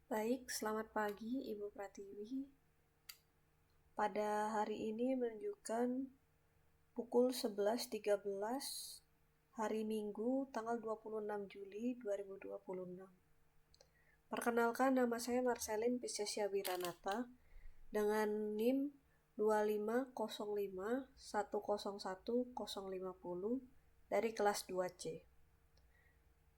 Baik, selamat pagi Ibu Pratiwi. Pada hari ini menunjukkan pukul 11.13 hari Minggu tanggal 26 Juli 2026. Perkenalkan, nama saya Marcelin Piscesia Wiranata dengan NIM 2505101050 dari kelas 2C.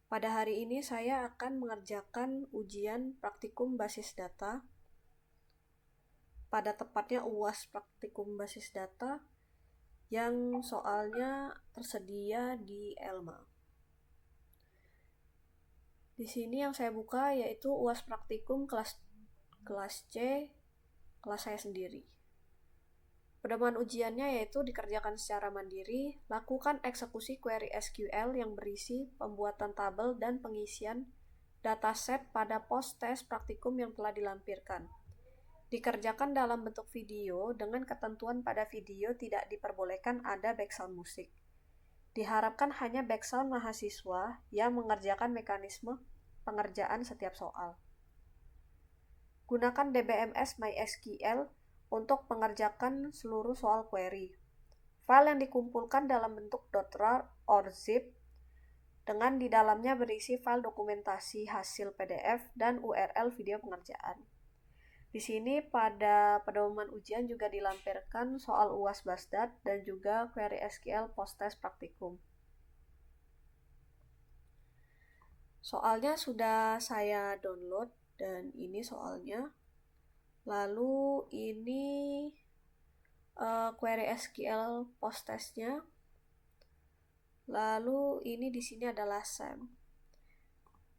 Pada hari ini saya akan mengerjakan ujian praktikum basis data, pada tepatnya UAS praktikum basis data yang soalnya tersedia di Elma. Di sini yang saya buka yaitu UAS praktikum kelas C, kelas saya sendiri. Pedoman ujiannya yaitu dikerjakan secara mandiri, lakukan eksekusi query SQL yang berisi pembuatan tabel dan pengisian dataset pada post test praktikum yang telah dilampirkan. Dikerjakan dalam bentuk video dengan ketentuan pada video tidak diperbolehkan ada background musik. Diharapkan hanya background mahasiswa yang mengerjakan mekanisme pengerjaan setiap soal. Gunakan DBMS MySQL untuk mengerjakan seluruh soal query. File yang dikumpulkan dalam bentuk .rar or zip dengan di dalamnya berisi file dokumentasi hasil PDF dan URL video pengerjaan. Di sini pada pedoman ujian juga dilampirkan soal UAS Basdat dan juga query SQL post-test praktikum. Soalnya sudah saya download dan ini soalnya. Lalu ini query SQL post-testnya. Lalu ini di sini adalah SAM.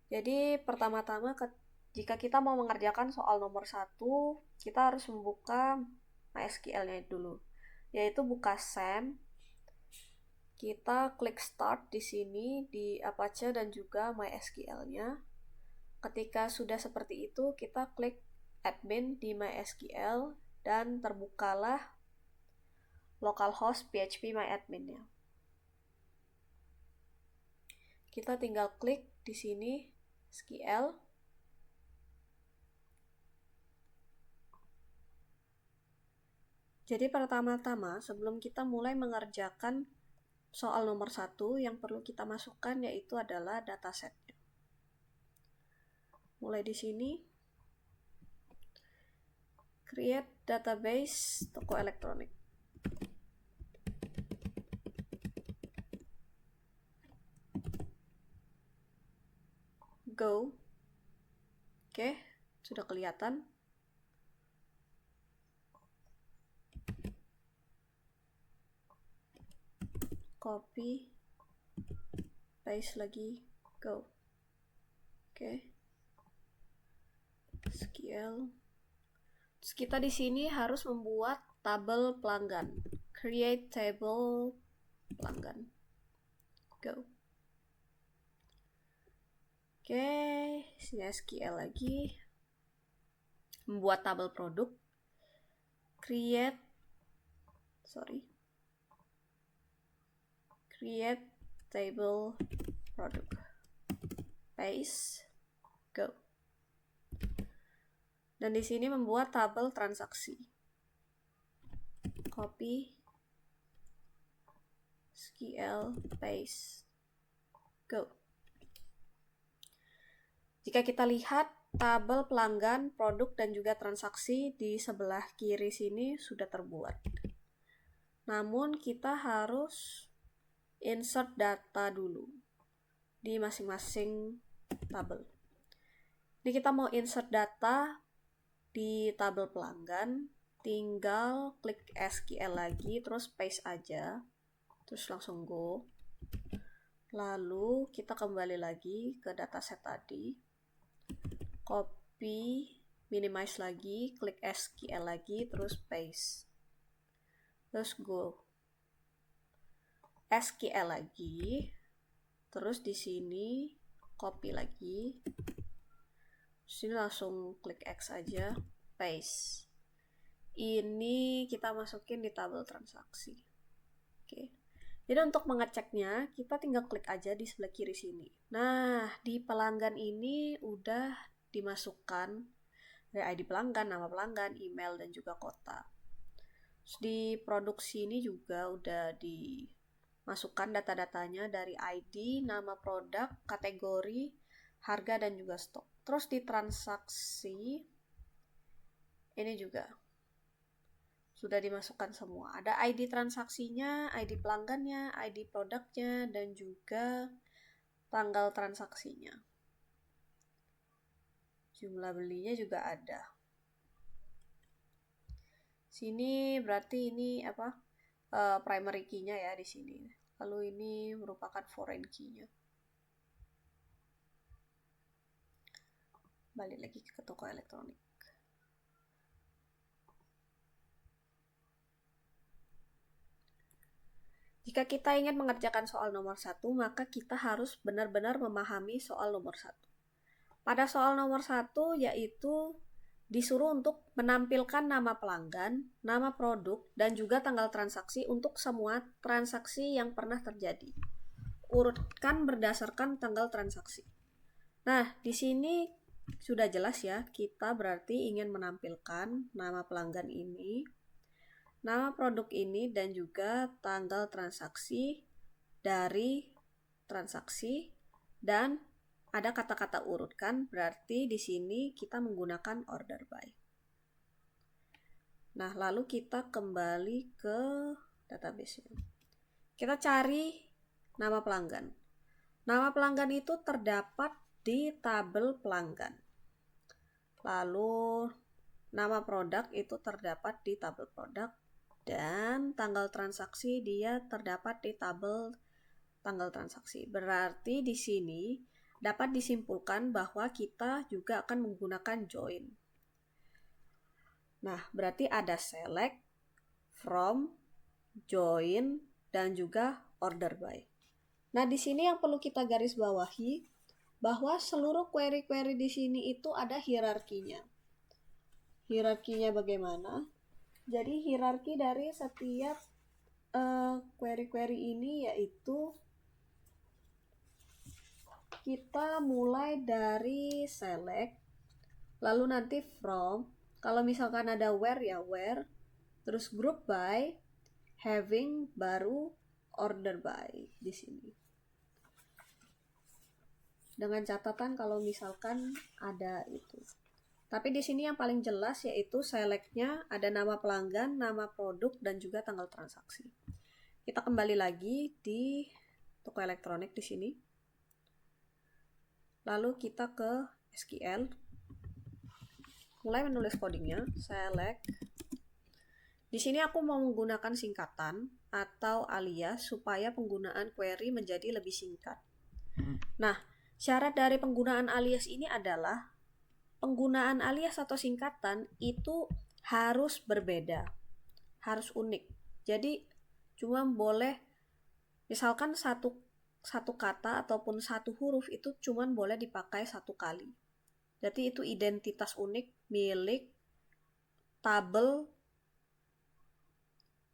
Jadi pertama-tama jika kita mau mengerjakan soal nomor 1, kita harus membuka MySQL-nya dulu, yaitu buka SAM. Kita klik Start di sini di Apache dan juga MySQL-nya. Ketika sudah seperti itu, kita klik Admin di MySQL dan terbukalah localhost phpMyAdmin-nya. Kita tinggal klik di sini SQL. Jadi pertama-tama sebelum kita mulai mengerjakan soal nomor 1, yang perlu kita masukkan yaitu adalah datasetnya. Mulai di sini, create database toko elektronik. Go. Oke, sudah kelihatan. Copy, paste lagi, go. Oke. SQL. Terus kita di sini harus membuat tabel pelanggan. Create table pelanggan. Go. Oke, sini SQL lagi. Membuat tabel produk. Create table product. Paste. Go. Dan di sini membuat tabel transaksi. Copy. SQL. Paste. Go. Jika kita lihat tabel pelanggan, produk, dan juga transaksi di sebelah kiri sini sudah terbuat. Namun kita harus insert data dulu di masing-masing tabel. Ini kita mau insert data di tabel pelanggan, tinggal klik SQL lagi, terus paste aja, terus langsung go. Lalu kita kembali lagi ke dataset tadi, copy, minimize lagi, klik SQL lagi, terus paste, terus go. SQL lagi, terus di sini copy lagi, sini langsung klik X aja, paste. Ini kita masukin di tabel transaksi. Oke. Jadi untuk mengeceknya, kita tinggal klik aja di sebelah kiri sini. Nah, di pelanggan ini udah dimasukkan dari ID pelanggan, nama pelanggan, email, dan juga kota. Terus di produksi ini juga udah dimasukkan data-datanya dari ID, nama produk, kategori, harga, dan juga stok. Terus di transaksi ini juga sudah dimasukkan semua. Ada ID transaksinya, ID pelanggannya, ID produknya, dan juga tanggal transaksinya. Jumlah belinya juga ada. Sini berarti ini apa? Primary key-nya ya di sini. Lalu ini merupakan foreign key-nya. Balik lagi ke toko elektronik. Jika kita ingin mengerjakan soal nomor 1, maka kita harus benar-benar memahami soal nomor 1. Pada soal nomor 1 yaitu disuruh untuk menampilkan nama pelanggan, nama produk, dan juga tanggal transaksi untuk semua transaksi yang pernah terjadi. Urutkan berdasarkan tanggal transaksi. Nah, di sini sudah jelas ya, kita berarti ingin menampilkan nama pelanggan ini, nama produk ini, dan juga tanggal transaksi dari transaksi, dan ada kata-kata urutkan, berarti di sini kita menggunakan order by. Nah, lalu kita kembali ke database-nya. Kita cari nama pelanggan. Nama pelanggan itu terdapat di tabel pelanggan. Lalu nama produk itu terdapat di tabel produk. Dan tanggal transaksi dia terdapat di tabel tanggal transaksi. Berarti di sini dapat disimpulkan bahwa kita juga akan menggunakan join. Nah, berarti ada select, from, join, dan juga order by. Nah, di sini yang perlu kita garis bawahi bahwa seluruh query-query di sini itu ada hierarkinya. Hierarkinya bagaimana? Jadi hierarki dari setiap query-query ini yaitu kita mulai dari select, lalu nanti from, kalau misalkan ada where ya where, terus group by, having, baru order by di sini. Dengan catatan kalau misalkan ada itu. Tapi di sini yang paling jelas yaitu select-nya ada nama pelanggan, nama produk, dan juga tanggal transaksi. Kita kembali lagi di toko elektronik di sini. Lalu kita ke SQL. Mulai menulis codingnya, select. Di sini aku mau menggunakan singkatan atau alias supaya penggunaan query menjadi lebih singkat. Nah, syarat dari penggunaan alias ini adalah penggunaan alias atau singkatan itu harus berbeda, harus unik. Jadi cuma boleh misalkan satu kata ataupun satu huruf itu cuma boleh dipakai satu kali. Jadi itu identitas unik milik tabel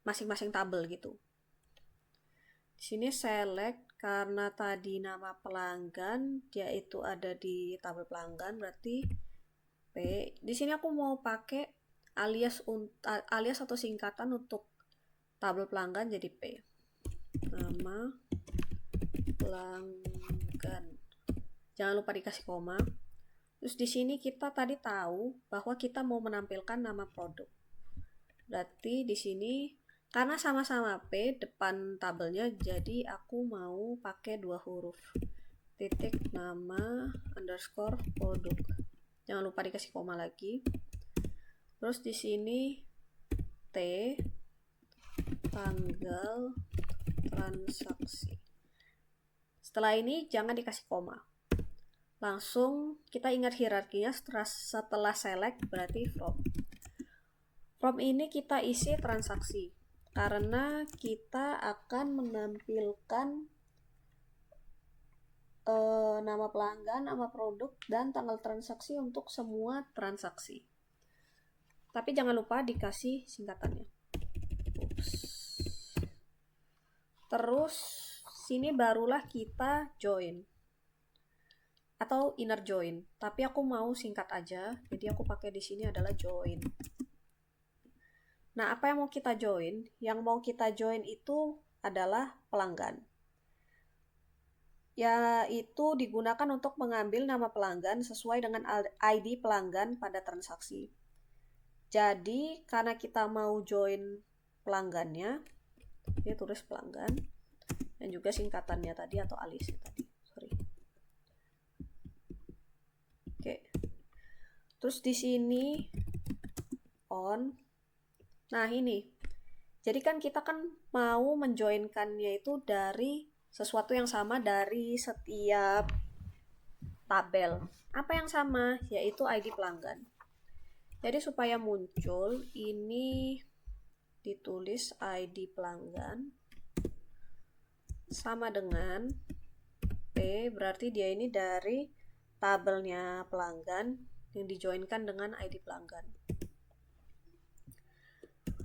masing-masing tabel gitu. Di sini select karena tadi nama pelanggan dia itu ada di tabel pelanggan berarti P. Di sini aku mau pakai alias atau singkatan untuk tabel pelanggan jadi P. Nama pelanggan. Jangan lupa dikasih koma. Terus di sini kita tadi tahu bahwa kita mau menampilkan nama produk. Berarti di sini karena sama-sama P depan tabelnya jadi aku mau pakai 2 huruf. Titik nama underscore produk. Jangan lupa dikasih koma lagi. Terus di sini T tanggal transaksi. Setelah ini jangan dikasih koma. Langsung kita ingat hierarkinya setelah select berarti from. From ini kita isi transaksi karena kita akan menampilkan nama pelanggan, nama produk, dan tanggal transaksi untuk semua transaksi. Tapi jangan lupa dikasih singkatannya. Terus sini barulah kita join. atau inner join. Tapi aku mau singkat aja, jadi aku pakai di sini adalah join. Nah, apa yang mau kita join? Yang mau kita join itu adalah pelanggan. Yaitu digunakan untuk mengambil nama pelanggan sesuai dengan ID pelanggan pada transaksi. Jadi, karena kita mau join pelanggannya, dia tulis pelanggan, dan juga singkatannya tadi atau alisnya tadi. Sorry. Oke. Terus di sini on. Nah, ini. Jadi kan kita kan mau menjoinkannya itu dari sesuatu yang sama dari setiap tabel. Apa yang sama? Yaitu ID pelanggan. Jadi supaya muncul, ini ditulis ID pelanggan sama dengan P, berarti dia ini dari tabelnya pelanggan yang dijoinkan dengan ID pelanggan.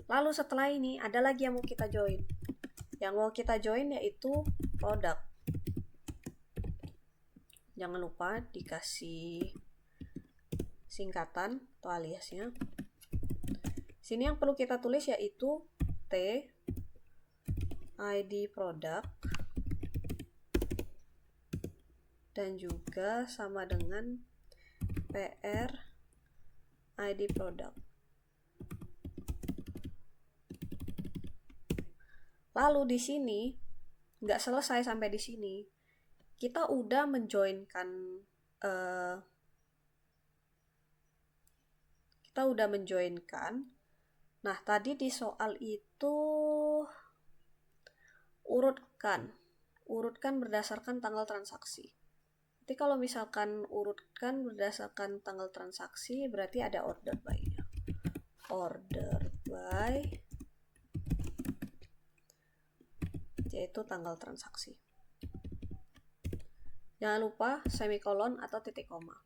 Lalu setelah ini ada lagi yang mau kita join. Yang mau kita join yaitu produk. Jangan lupa dikasih singkatan atau aliasnya. Sini yang perlu kita tulis yaitu T ID produk dan juga sama dengan PR ID produk. Lalu di sini nggak selesai sampai di sini. Kita udah menjoinkan Nah, tadi di soal itu urutkan berdasarkan tanggal transaksi. Jadi kalau misalkan urutkan berdasarkan tanggal transaksi, berarti ada order by-nya. Order by yaitu tanggal transaksi. Jangan lupa semikolon atau titik koma.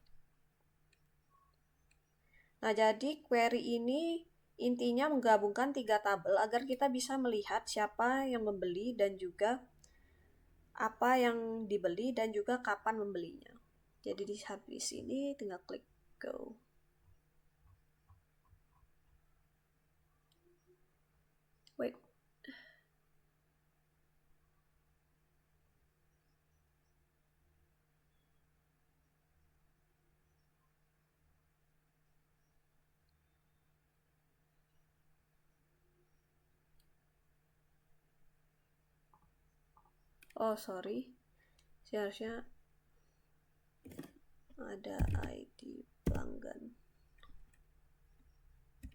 Nah, jadi query ini intinya menggabungkan 3 tabel agar kita bisa melihat siapa yang membeli dan juga apa yang dibeli dan juga kapan membelinya. Jadi di habis ini tinggal klik go. Wait. Oh, sorry. Seharusnya ada ID pelanggan.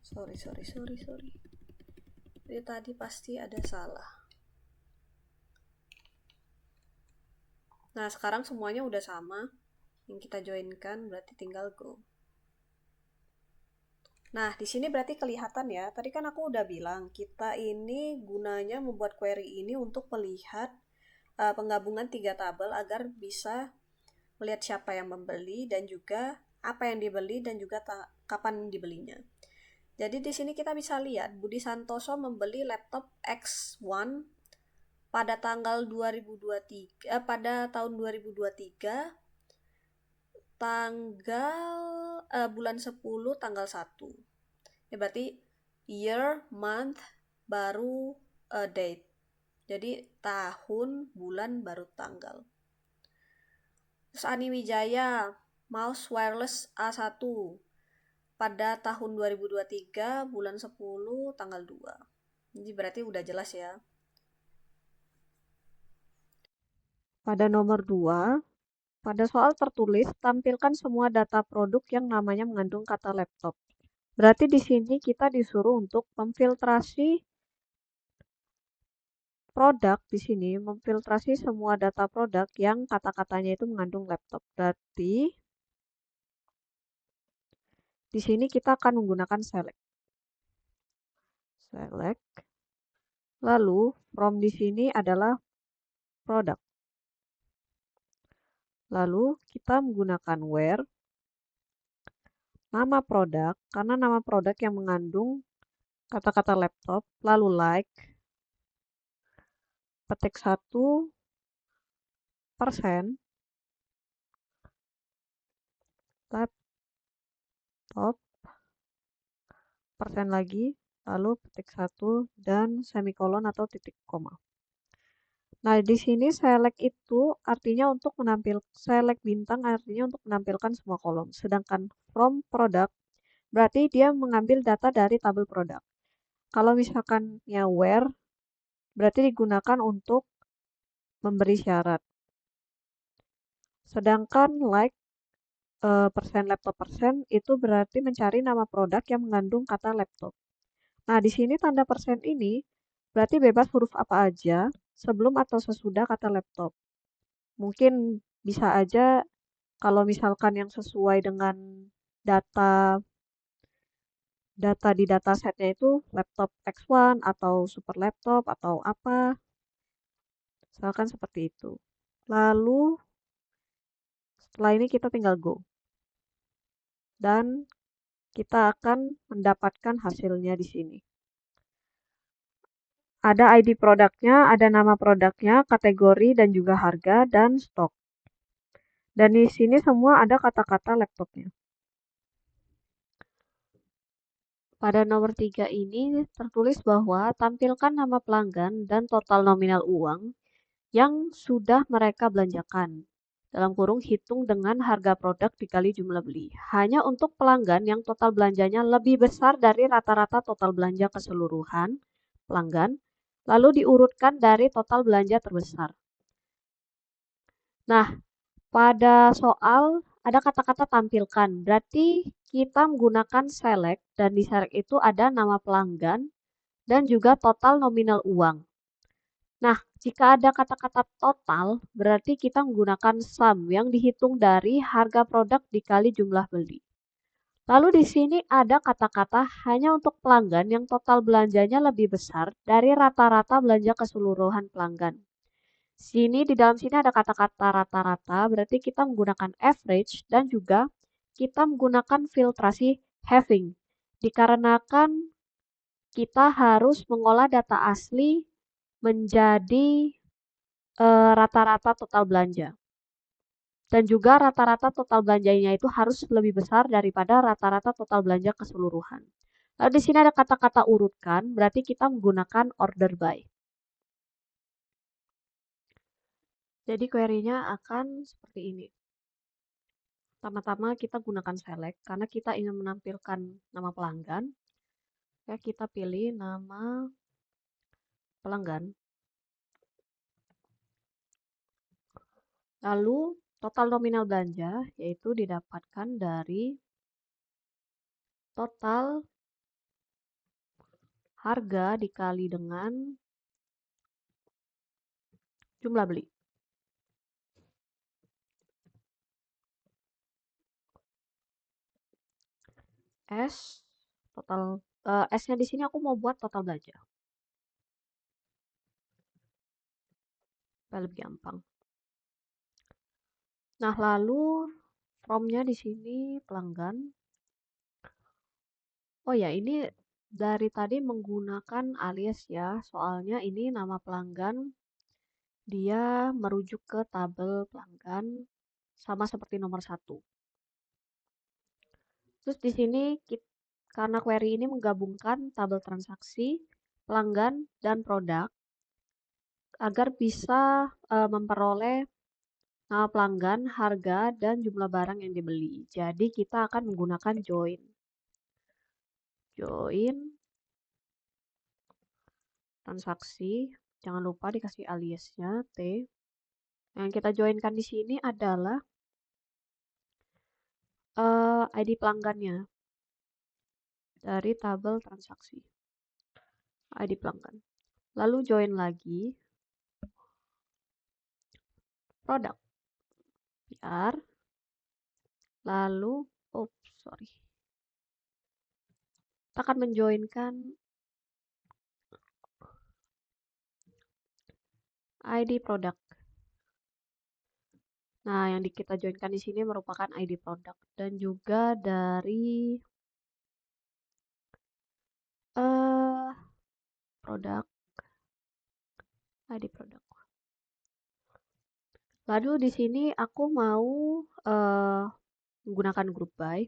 Sorry. Jadi tadi pasti ada salah. Nah, sekarang semuanya udah sama. Yang kita joinkan berarti tinggal go. Nah, di sini berarti kelihatan ya. Tadi kan aku udah bilang, kita ini gunanya membuat query ini untuk melihat penggabungan 3 tabel agar bisa melihat siapa yang membeli dan juga apa yang dibeli dan juga kapan dibelinya. Jadi di sini kita bisa lihat Budi Santoso membeli laptop X1 pada tanggal 2023 pada tahun 2023 tanggal bulan 10 tanggal 1. Ya berarti year, month, baru date. Jadi tahun, bulan, baru tanggal. Terus Ani Wijaya, mouse wireless A1 pada tahun 2023 bulan 10 tanggal 2. Jadi berarti udah jelas ya. Pada nomor 2, pada soal tertulis, tampilkan semua data produk yang namanya mengandung kata laptop. Berarti di sini kita disuruh untuk memfiltrasi produk di sini, memfiltrasi semua data produk yang kata-katanya itu mengandung laptop. Berarti di sini kita akan menggunakan select. Lalu from di sini adalah produk. Lalu kita menggunakan where nama produk, karena nama produk yang mengandung kata-kata laptop, lalu like, petik 1%, laptop, persen lagi, lalu petik 1 dan semikolon atau titik koma. Nah, di sini select itu artinya untuk select bintang artinya untuk menampilkan semua kolom. Sedangkan from product berarti dia mengambil data dari tabel produk. Kalau misalkan ya where berarti digunakan untuk memberi syarat. Sedangkan like persen laptop persen itu berarti mencari nama produk yang mengandung kata laptop. Nah, di sini tanda persen ini berarti bebas huruf apa aja sebelum atau sesudah kata laptop. Mungkin bisa aja kalau misalkan yang sesuai dengan data data di datasetnya itu laptop X1 atau super laptop atau apa, misalkan seperti itu. Lalu setelah ini kita tinggal go. Dan kita akan mendapatkan hasilnya di sini. Ada ID produknya, ada nama produknya, kategori dan juga harga dan stok. Dan di sini semua ada kata-kata laptopnya. Pada nomor 3 ini tertulis bahwa tampilkan nama pelanggan dan total nominal uang yang sudah mereka belanjakan. Dalam kurung hitung dengan harga produk dikali jumlah beli. Hanya untuk pelanggan yang total belanjanya lebih besar dari rata-rata total belanja keseluruhan pelanggan, lalu diurutkan dari total belanja terbesar. Nah, pada soal ada kata-kata tampilkan, berarti kita menggunakan select dan di select itu ada nama pelanggan dan juga total nominal uang. Nah, jika ada kata-kata total, berarti kita menggunakan sum yang dihitung dari harga produk dikali jumlah beli. Lalu di sini ada kata-kata hanya untuk pelanggan yang total belanjanya lebih besar dari rata-rata belanja keseluruhan pelanggan. Di dalam sini ada kata-kata rata-rata, berarti kita menggunakan average dan juga kita menggunakan filtrasi having. Dikarenakan kita harus mengolah data asli menjadi rata-rata total belanja. Dan juga rata-rata total belanjanya itu harus lebih besar daripada rata-rata total belanja keseluruhan. Lalu di sini ada kata-kata urutkan, berarti kita menggunakan order by. Jadi query-nya akan seperti ini. Pertama-tama kita gunakan select karena kita ingin menampilkan nama pelanggan. Ya, kita pilih nama pelanggan. Lalu total nominal belanja yaitu didapatkan dari total harga dikali dengan jumlah beli. S-nya di sini aku mau buat total belanja. Supaya lebih gampang. Nah, lalu from-nya di sini pelanggan. Oh ya, ini dari tadi menggunakan alias ya, soalnya ini nama pelanggan dia merujuk ke tabel pelanggan sama seperti nomor 1. Terus di sini karena query ini menggabungkan tabel transaksi, pelanggan, dan produk agar bisa memperoleh nama pelanggan, harga, dan jumlah barang yang dibeli. Jadi kita akan menggunakan join. Join transaksi, jangan lupa dikasih aliasnya T. Yang kita joinkan di sini adalah ID pelanggannya dari tabel transaksi. ID pelanggan. Lalu join lagi produk. PR. Lalu, kita akan menjoinkan ID produk. Nah, yang kita joinkan di sini merupakan ID produk dan juga dari produk ID produk. Lalu di sini aku mau menggunakan group by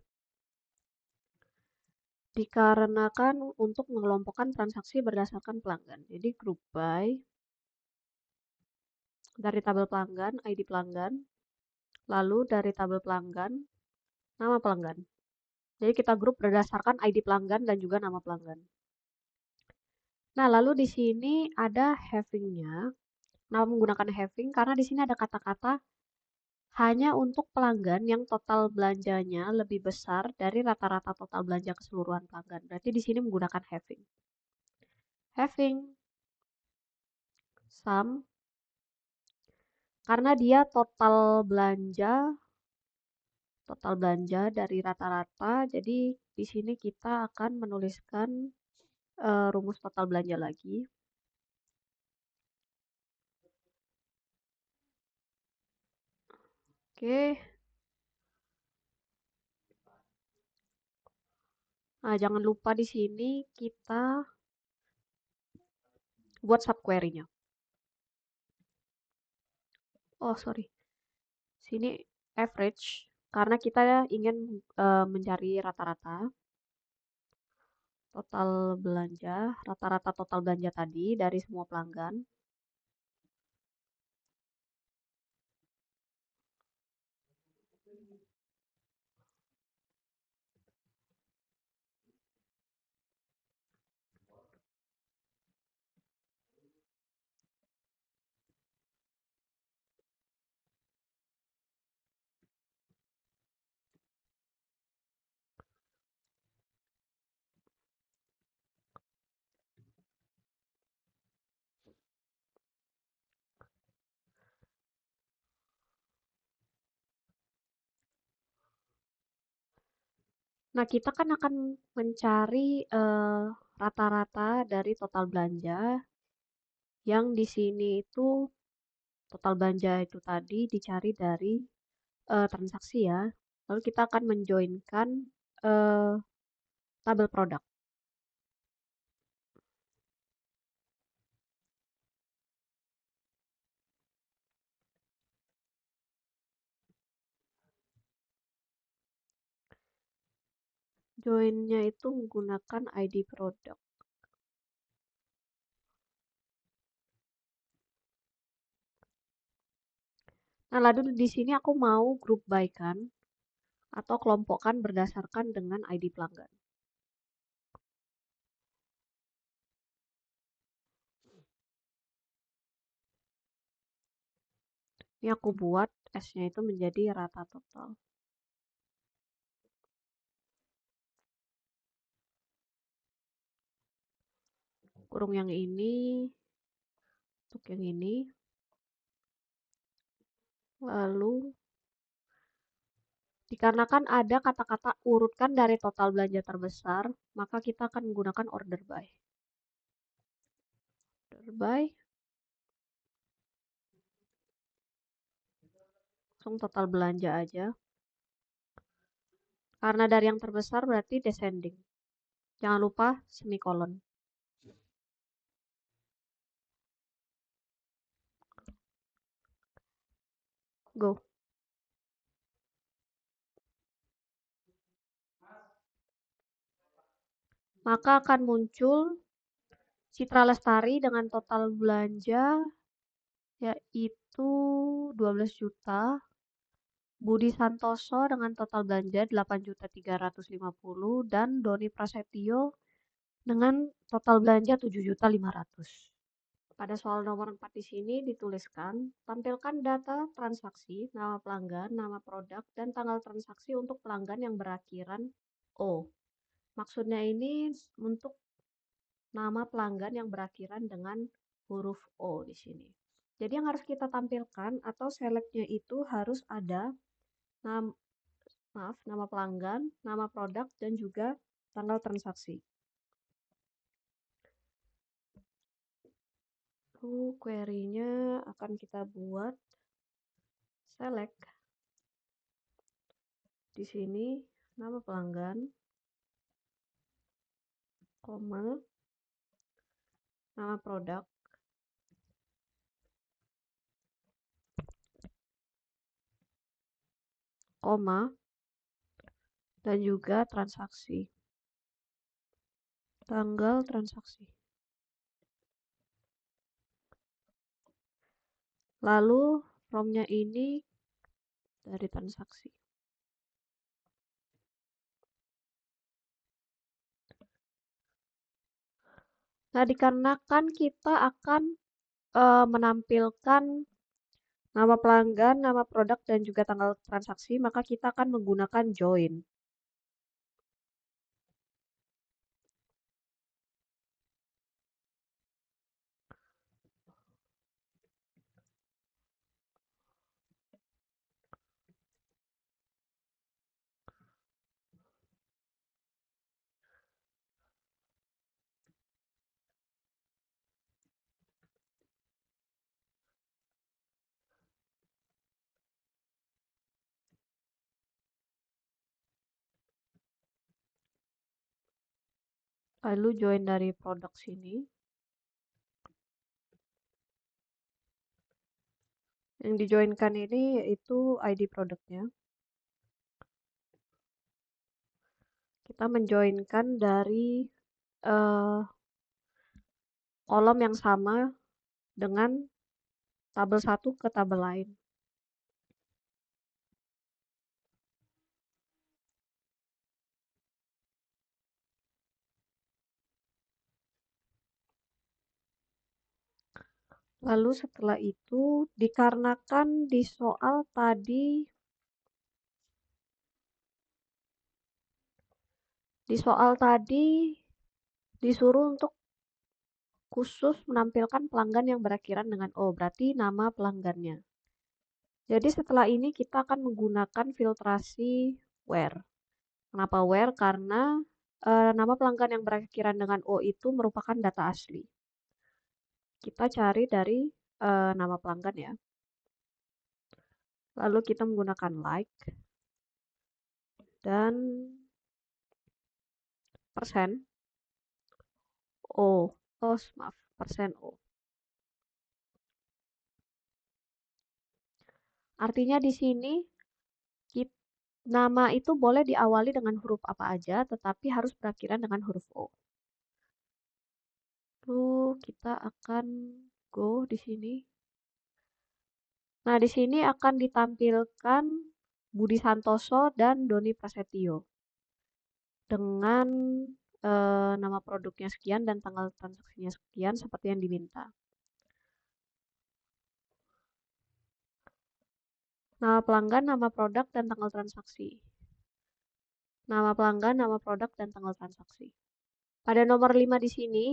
dikarenakan untuk mengelompokkan transaksi berdasarkan pelanggan. Jadi group by dari tabel pelanggan, ID pelanggan, lalu dari tabel pelanggan, nama pelanggan. Jadi kita grup berdasarkan ID pelanggan dan juga nama pelanggan. Nah, lalu di sini ada having-nya. Nama menggunakan having karena di sini ada kata-kata hanya untuk pelanggan yang total belanjanya lebih besar dari rata-rata total belanja keseluruhan pelanggan. Berarti di sini menggunakan having. Having sum karena dia total belanja dari rata-rata. Jadi di sini kita akan menuliskan rumus total belanja lagi. Oke. Nah, jangan lupa di sini kita buat subquery-nya. Oh, sorry. Sini average karena kita ingin mencari rata-rata total belanja, rata-rata total belanja tadi dari semua pelanggan. Nah, kita kan akan mencari rata-rata dari total belanja yang di sini itu total belanja itu tadi dicari dari transaksi ya. Lalu kita akan menjoinkan tabel produk. Join-nya itu menggunakan ID produk. Nah, lalu di sini aku mau group by kan atau kelompokkan berdasarkan dengan ID pelanggan. Ini aku buat S-nya itu menjadi rata total. Kurung yang ini, untuk yang ini. Lalu, dikarenakan ada kata-kata urutkan dari total belanja terbesar, maka kita akan menggunakan order by. Order by. Langsung total belanja aja. Karena dari yang terbesar berarti descending. Jangan lupa semikolon. Go. Maka akan muncul Citra Lestari dengan total belanja yaitu 12 juta. Budi Santoso dengan total belanja 8.350 dan Doni Prasetyo dengan total belanja 7.500. Pada soal nomor 4 di sini dituliskan, tampilkan data transaksi, nama pelanggan, nama produk, dan tanggal transaksi untuk pelanggan yang berakhiran O. Maksudnya ini untuk nama pelanggan yang berakhiran dengan huruf O di sini. Jadi yang harus kita tampilkan atau selectnya itu harus ada nama pelanggan, nama produk, dan juga tanggal transaksi. Lalu query-nya akan kita buat select. Di sini nama pelanggan, koma, nama produk, koma, dan juga transaksi. Tanggal transaksi. Lalu from-nya ini dari transaksi. Nah, dikarenakan kita akan menampilkan nama pelanggan, nama produk, dan juga tanggal transaksi, maka kita akan menggunakan join. Lalu join dari produk sini. Yang dijoinkan ini yaitu ID produknya. Kita menjoinkan dari kolom yang sama dengan tabel satu ke tabel lain. Lalu setelah itu, dikarenakan di soal tadi disuruh untuk khusus menampilkan pelanggan yang berakhiran dengan O, berarti nama pelanggannya. Jadi setelah ini kita akan menggunakan filtrasi where. Kenapa where? Karena nama pelanggan yang berakhiran dengan O itu merupakan data asli. Kita cari dari nama pelanggan ya. Lalu kita menggunakan like dan persen O. Maaf, persen O. Artinya di sini nama itu boleh diawali dengan huruf apa aja, tetapi harus berakhiran dengan huruf O. Lalu kita akan go di sini. Nah, di sini akan ditampilkan Budi Santoso dan Doni Prasetyo dengan nama produknya sekian dan tanggal transaksinya sekian seperti yang diminta. Nama pelanggan, nama produk, dan tanggal transaksi. Nama pelanggan, nama produk, dan tanggal transaksi. Pada nomor 5 di sini,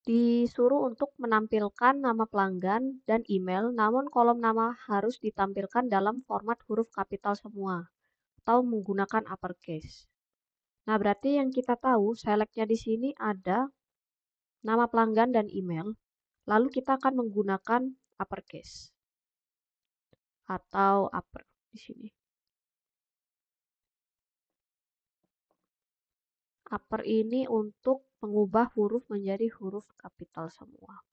disuruh untuk menampilkan nama pelanggan dan email, namun kolom nama harus ditampilkan dalam format huruf kapital semua atau menggunakan uppercase. Nah, berarti yang kita tahu, select-nya di sini ada nama pelanggan dan email, lalu kita akan menggunakan uppercase atau upper di sini. Upper ini untuk mengubah huruf menjadi huruf kapital semua.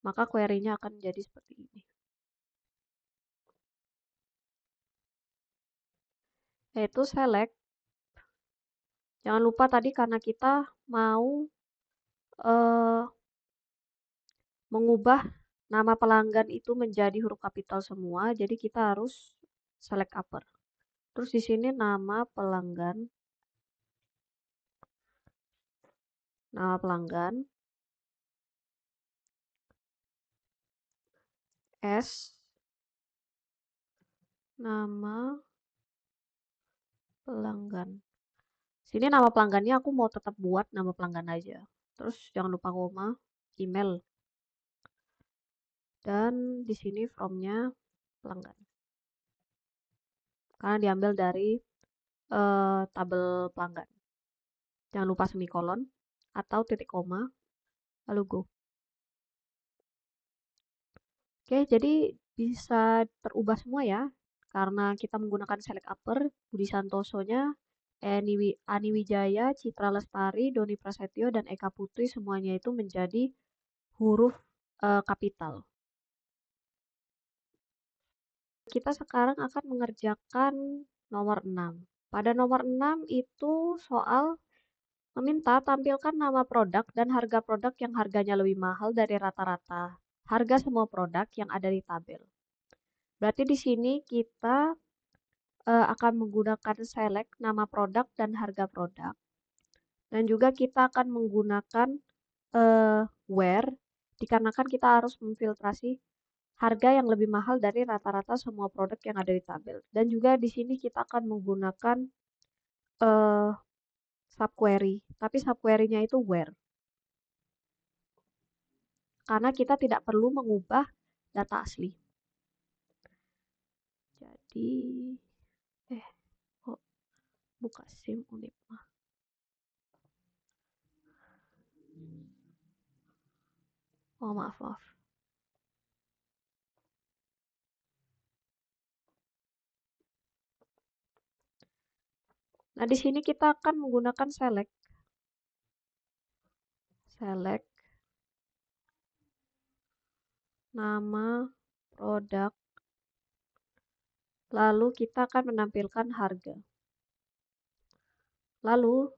Maka query-nya akan jadi seperti ini. Yaitu select. Jangan lupa tadi karena kita mau mengubah nama pelanggan itu menjadi huruf kapital semua, jadi kita harus select upper. Terus di sini nama pelanggan, S, nama pelanggan. Sini nama pelanggannya aku mau tetap buat nama pelanggan aja. Terus jangan lupa koma, email. Dan di sini from-nya pelanggan. Karena diambil dari tabel pelanggan. Jangan lupa semikolon atau titik koma, lalu go. Oke, jadi bisa terubah semua ya. Karena kita menggunakan select upper, Budi Santoso-nya, Ani Wijaya, Citra Lestari, Doni Prasetyo, dan Eka Putri semuanya itu menjadi huruf kapital. Kita sekarang akan mengerjakan nomor 6. Pada nomor 6 itu soal meminta tampilkan nama produk dan harga produk yang harganya lebih mahal dari rata-rata harga semua produk yang ada di tabel. Berarti di sini kita akan menggunakan select nama produk dan harga produk. Dan juga kita akan menggunakan where, dikarenakan kita harus memfiltrasi harga yang lebih mahal dari rata-rata semua produk yang ada di tabel. Dan juga di sini kita akan menggunakan subquery, tapi subquery-nya itu where. Karena kita tidak perlu mengubah data asli. Jadi, kok buka SIM Unipma. Oh, maaf. Nah, di sini kita akan menggunakan select. Select nama produk. Lalu kita akan menampilkan harga. Lalu,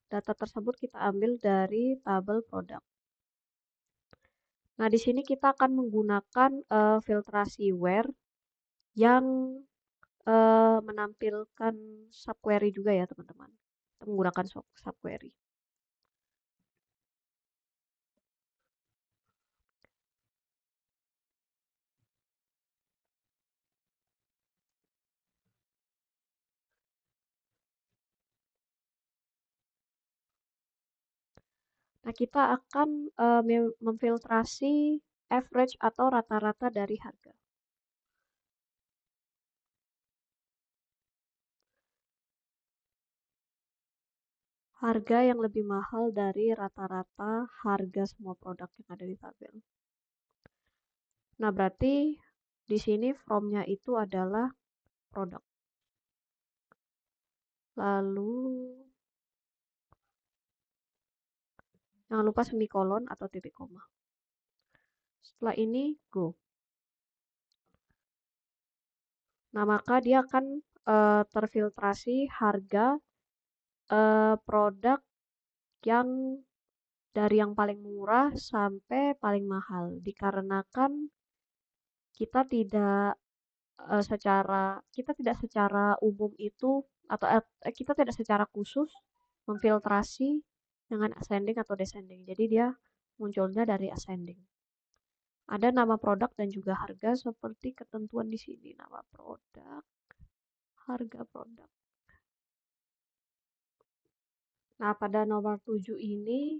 data tersebut kita ambil dari tabel produk. Nah, di sini kita akan menggunakan filtrasi where yang menampilkan subquery juga ya, teman-teman. Kita menggunakan subquery. Nah, kita akan memfiltrasi average atau rata-rata dari harga. Harga yang lebih mahal dari rata-rata harga semua produk yang ada di tabel. Nah, berarti di sini from-nya itu adalah produk. Lalu, jangan lupa semikolon atau titik koma. Setelah ini, go. Nah, maka dia akan terfiltrasi harga produk yang dari yang paling murah sampai paling mahal. Dikarenakan kita tidak secara umum itu atau kita tidak secara khusus memfiltrasi dengan ascending atau descending. Jadi dia munculnya dari ascending. Ada nama produk dan juga harga seperti ketentuan di sini. Nama produk, harga produk. Nah, pada nomor 7 ini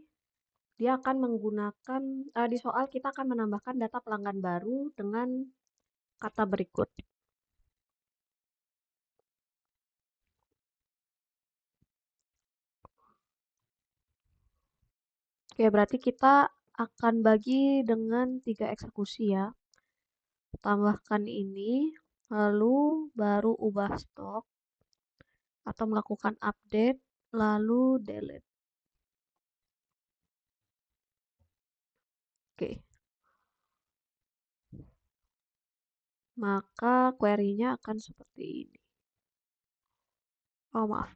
dia akan menggunakan di soal kita akan menambahkan data pelanggan baru dengan kata berikut. Oke, berarti kita akan bagi dengan 3 eksekusi ya. Tambahkan ini, lalu baru ubah stok atau melakukan update, lalu delete. Oke. Maka query-nya akan seperti ini. Oh, maaf.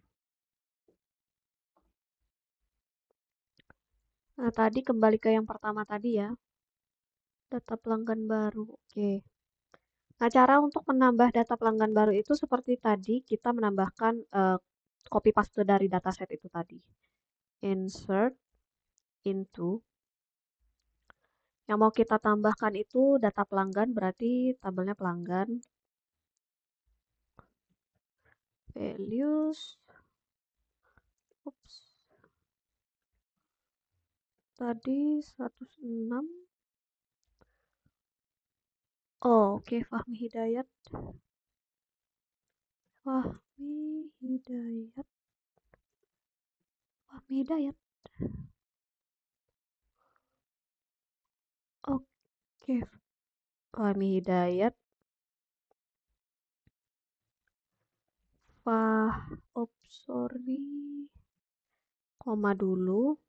Nah, tadi kembali ke yang pertama tadi ya. Data pelanggan baru. Oke. Nah, cara untuk menambah data pelanggan baru itu seperti tadi, kita menambahkan copy paste dari dataset itu tadi. Insert into. Yang mau kita tambahkan itu data pelanggan, berarti tabelnya pelanggan. Values. Oops. Tadi 106. Oh, oke. Fahmi Hidayat. Fahmi Hidayat. Fahmi Hidayat. Oke. Fahmi Hidayat. Sorry. Koma dulu.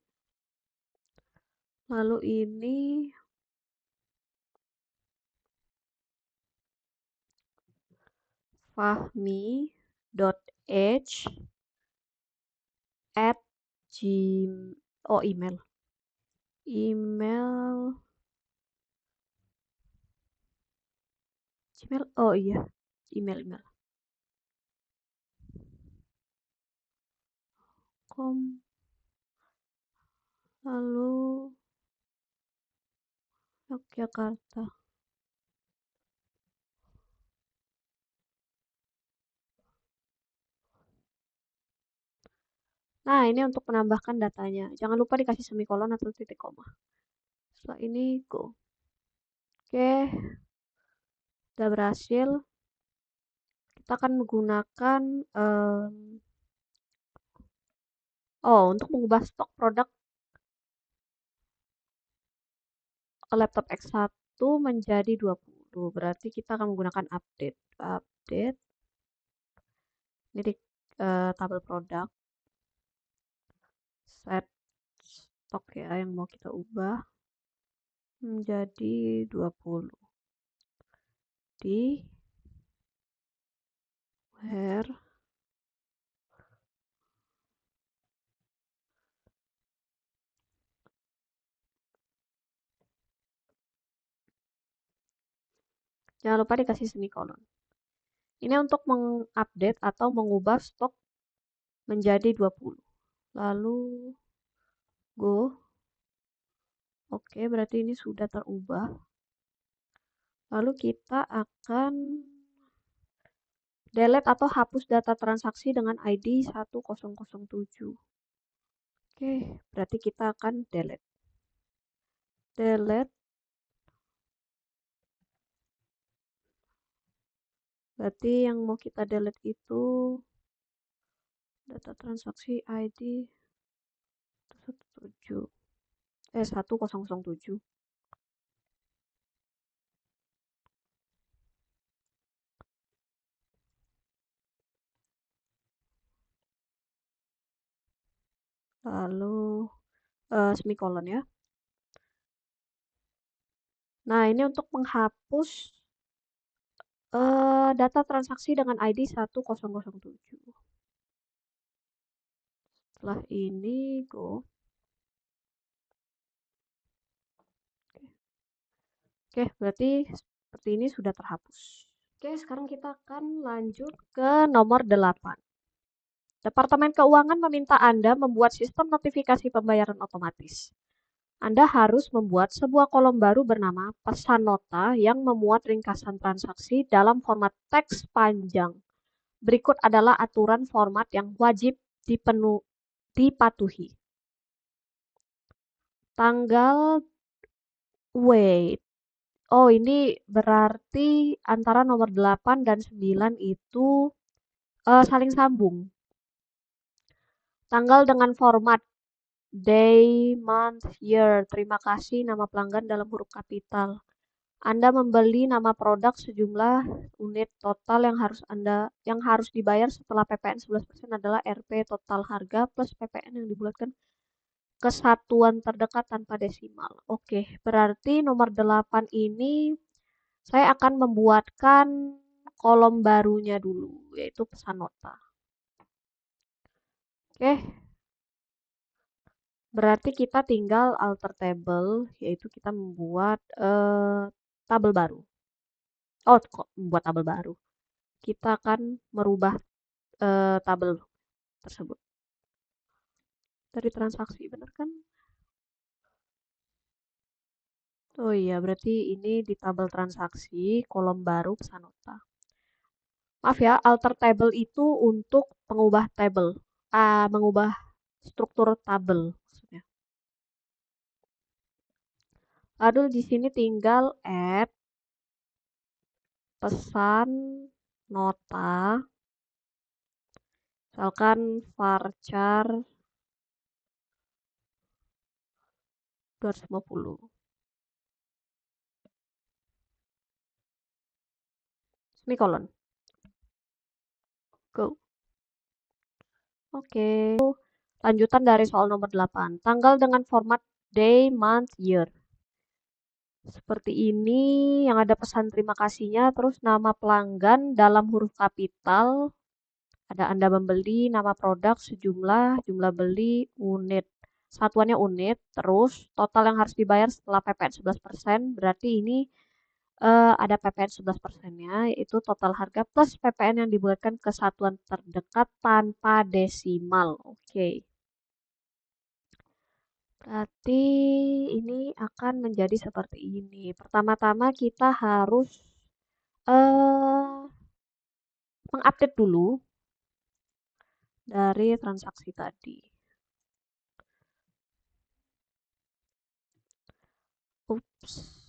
Lalu ini fahmi.ed h at gmail. Oh, email. Email. Gmail. Oh iya, email. Com. Lalu Yogyakarta. Nah, ini untuk menambahkan datanya. Jangan lupa dikasih semikolon atau titik koma. Setelah ini go. Oke, udah berhasil. Kita akan menggunakan untuk mengubah stok produk laptop X1 menjadi 20. Berarti kita akan menggunakan update. Update. Ini di tabel produk. Set stok ya yang mau kita ubah menjadi 20. Di where jangan lupa dikasih semikolon. Ini untuk mengupdate atau mengubah stok menjadi 20. Lalu go. Oke, berarti ini sudah terubah. Lalu kita akan delete atau hapus data transaksi dengan ID 1007. Oke, berarti kita akan delete. Delete. Berarti yang mau kita delete itu data transaksi ID 1007. Lalu semikolon ya. Nah, ini untuk menghapus data transaksi dengan ID 1007. Setelah ini go. Oke, berarti seperti ini sudah terhapus. Oke, sekarang kita akan lanjut ke nomor 8. Departemen Keuangan meminta Anda membuat sistem notifikasi pembayaran otomatis. Anda harus membuat sebuah kolom baru bernama pesan nota yang memuat ringkasan transaksi dalam format teks panjang. Berikut adalah aturan format yang wajib dipatuhi. Tanggal wait. Oh, ini berarti antara nomor 8 dan 9 itu saling sambung. Tanggal dengan format day, month, year. Terima kasih nama pelanggan dalam huruf kapital. Anda membeli nama produk sejumlah unit total yang harus dibayar setelah PPN 11% adalah RP total harga plus PPN yang dibulatkan ke satuan terdekat tanpa desimal. Oke, berarti nomor 8 ini saya akan membuatkan kolom barunya dulu, yaitu pesan nota. Oke, berarti kita tinggal alter table, yaitu kita membuat tabel baru. Oh, kok membuat tabel baru? Kita akan merubah tabel tersebut. Dari transaksi, benar kan? Oh iya, berarti ini di tabel transaksi, kolom baru pesan nota. Maaf ya, alter table itu untuk mengubah table, mengubah struktur tabel maksudnya. Lalu di sini tinggal add pesan nota, misalkan varchar 250. Semikolon. Go. Oke. Lanjutan dari soal nomor 8. Tanggal dengan format day, month, year. Seperti ini yang ada pesan terima kasihnya, terus nama pelanggan dalam huruf kapital, Ada Anda membeli, nama produk, sejumlah, jumlah beli, unit. Satuannya unit, terus total yang harus dibayar setelah PPN 11%, berarti ini ada PPN 11%-nya, yaitu total harga plus PPN yang dibuatkan ke satuan terdekat tanpa desimal. Oke. Berarti ini akan menjadi seperti ini. Pertama-tama kita harus mengupdate dulu dari transaksi tadi. Ups.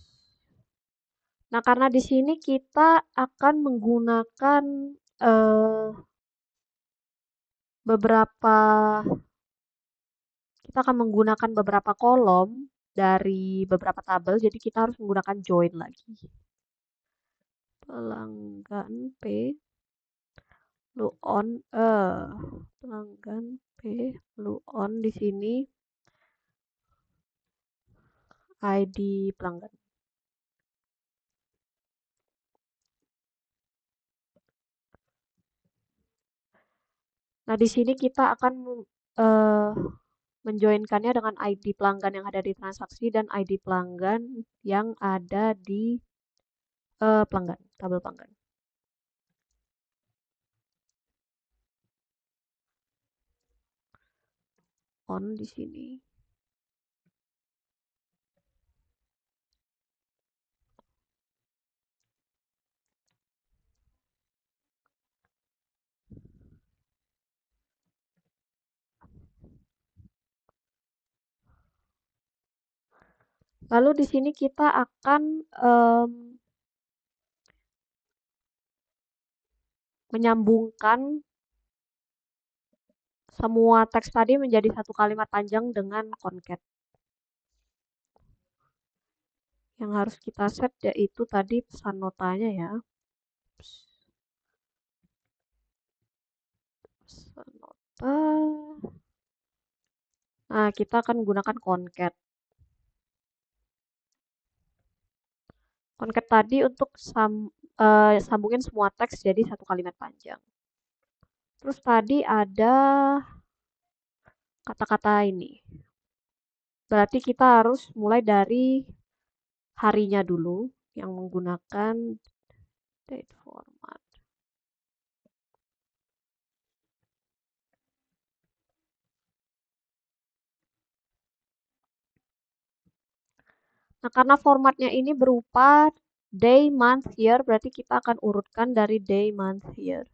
Nah, karena di sini kita akan menggunakan eh, beberapa, kita akan menggunakan beberapa kolom dari beberapa tabel, jadi kita harus menggunakan join lagi. Pelanggan P, lu on, pelanggan P, lu on di sini ID pelanggan. Nah, di sini kita akan eh, menjoinkannya dengan ID pelanggan yang ada di transaksi dan ID pelanggan yang ada di pelanggan, tabel pelanggan. On di sini. Lalu di sini kita akan menyambungkan semua teks tadi menjadi satu kalimat panjang dengan concat. Yang harus kita set yaitu tadi pesan notanya ya. Pesan nota. Nah, kita akan menggunakan concat. Concat tadi untuk sambungin semua teks jadi satu kalimat panjang. Terus tadi ada kata-kata ini. Berarti kita harus mulai dari harinya dulu yang menggunakan date format. Nah, karena formatnya ini berupa day, month, year, berarti kita akan urutkan dari day, month, year.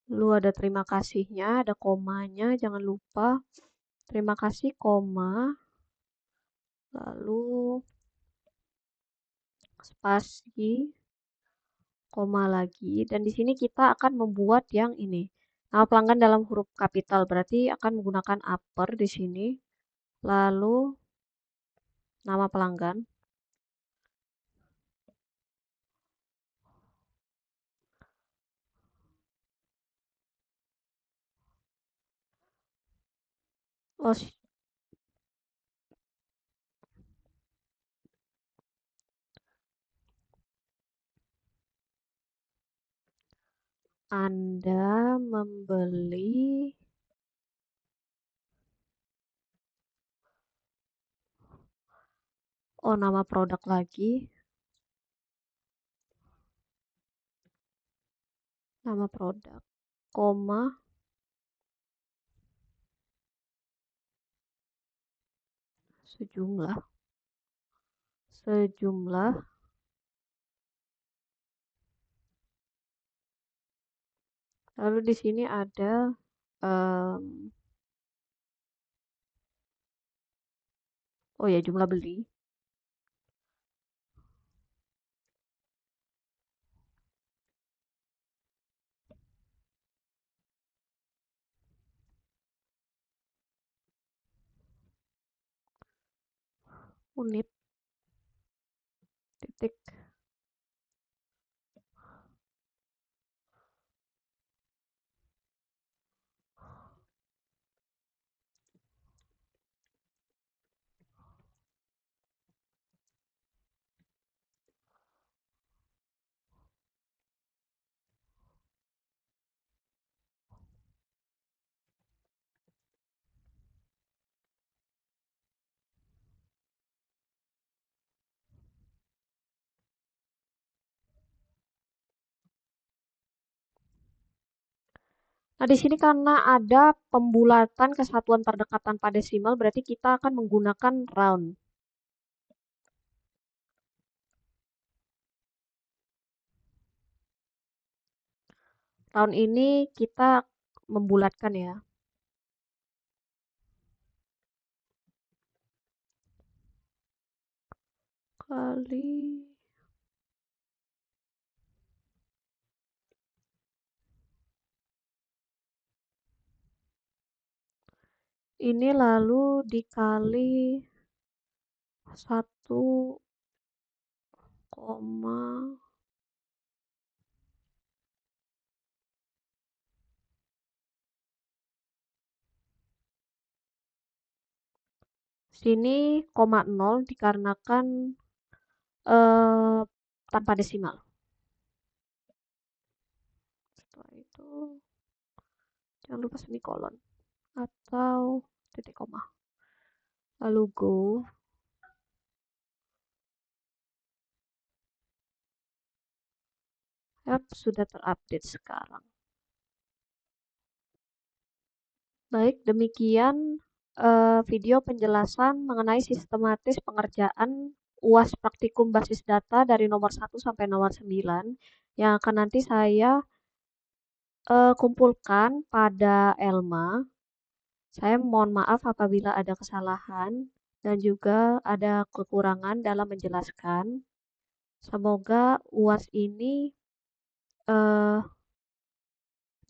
Lalu ada terima kasihnya, ada komanya, jangan lupa. Terima kasih, koma. Lalu spasi, koma lagi. Dan di sini kita akan membuat yang ini. Nama pelanggan dalam huruf kapital, berarti akan menggunakan upper di sini. Lalu nama pelanggan. Oh, Anda membeli, oh nama produk lagi, nama produk, koma, sejumlah, sejumlah, Lalu di sini ada oh ya, jumlah beli. Unit titik. Nah, di sini karena ada pembulatan kesatuan terdekat tanpa desimal, berarti kita akan menggunakan round. Round ini kita membulatkan ya. Kali ini lalu dikali 1, sini 0 dikarenakan tanpa desimal. Setelah itu jangan lupa semikolon atau titik koma. Lalu go. Yap, sudah terupdate sekarang. Baik, demikian video penjelasan mengenai sistematis pengerjaan UAS praktikum basis data dari nomor 1 sampai nomor 9 yang akan nanti saya kumpulkan pada Elma. Saya mohon maaf apabila ada kesalahan dan juga ada kekurangan dalam menjelaskan. Semoga UAS ini eh,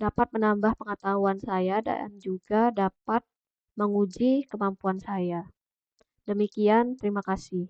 dapat menambah pengetahuan saya dan juga dapat menguji kemampuan saya. Demikian, terima kasih.